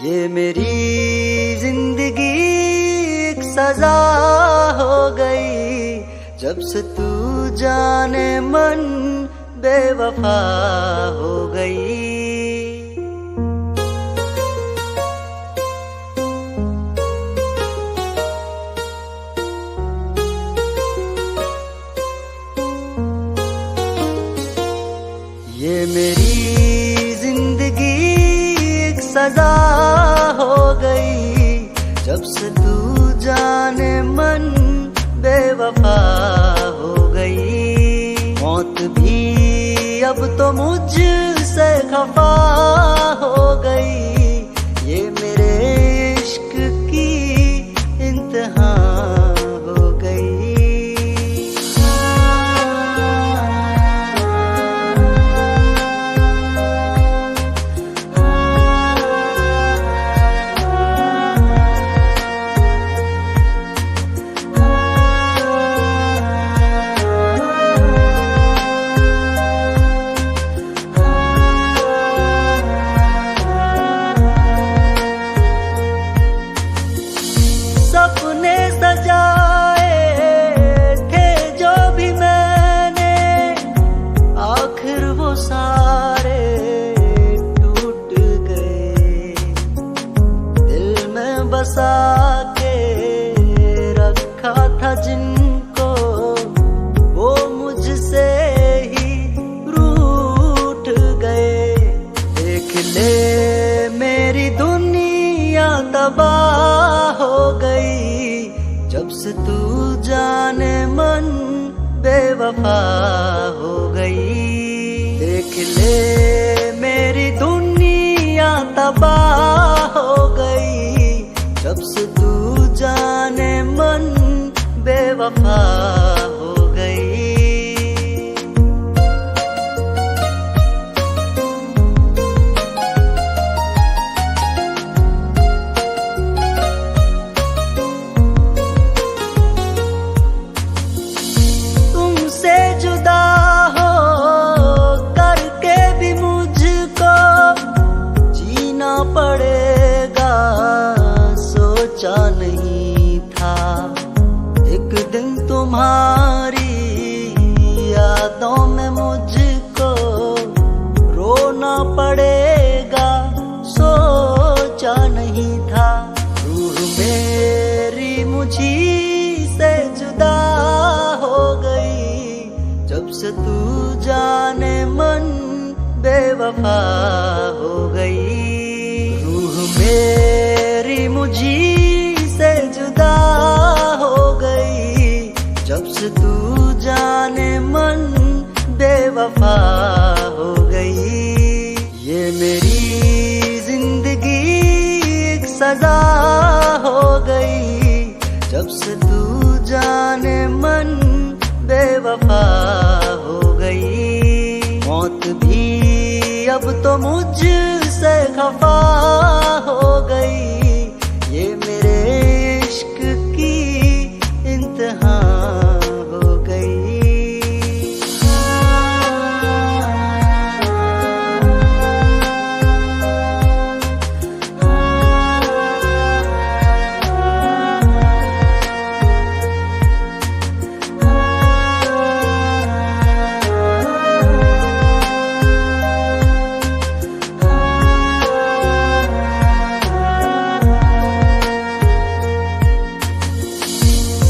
ये मेरी जिंदगी एक सजा हो गई, जब से तू जाने मन बेवफा हो गई। ये मेरी जिंदगी एक सजा हो गई, जब से तू जाने मन बेवफा हो गई। मौत भी अब तो मुझसे खफा हो गई, ये मेरे इश्क की इंतहा हो गई। सपने सजाए थे जो भी मैंने, आखिर वो सारे टूट गए। दिल में बसा के रखा था जिनको, वो मुझसे ही रूठ गए। देख ले मेरी दुनिया तबाह हो गई, जब से तू जाने मन बेवफा हो गई। देख ले मेरी दुनिया तबाह हो गई, जब से तू जाने मन बेवफा हो गई। तुमसे जुदा हो करके भी मुझको जीना पड़ेगा, सोचा नहीं था एक दिन तुम्हारी यादों में मुझको रोना पड़ेगा, सोचा नहीं था। रूह मेरी मुझी से जुदा हो गई, जब से तू जाने मन बेवफा हो गई। रूह मेरी मुझी से जुदा हो गई, जब से तू जाने मन बेवफा हो गई। ये मेरी जिंदगी एक सजा हो गई, जब से तू जाने मन बेवफा हो गई। मौत भी अब तो मुझसे खफा हो गई, ये मेरे इश्क की इंतहा हो गई।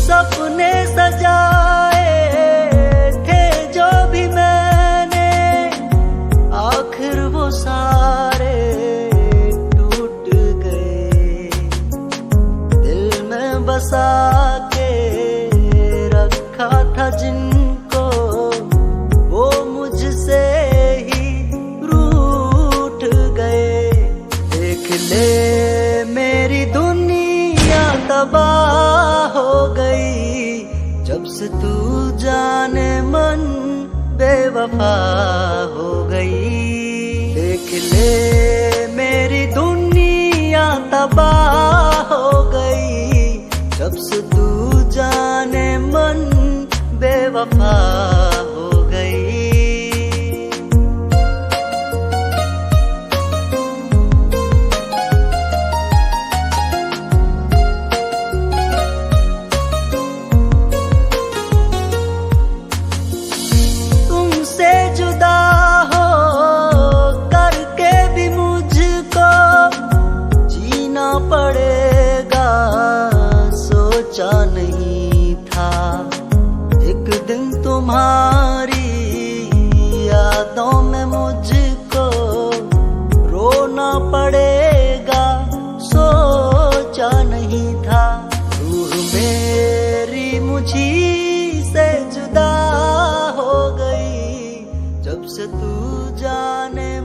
सपने सजाए थे जो भी मैंने, आखिर वो सारे टूट गए। दिल में बसा के रखा था जिनको, वो मुझसे ही रूठ गए। देख ले मेरी दुनिया तबाह हो गई, जब से तू जाने मन बेवफा हो गई। देख ले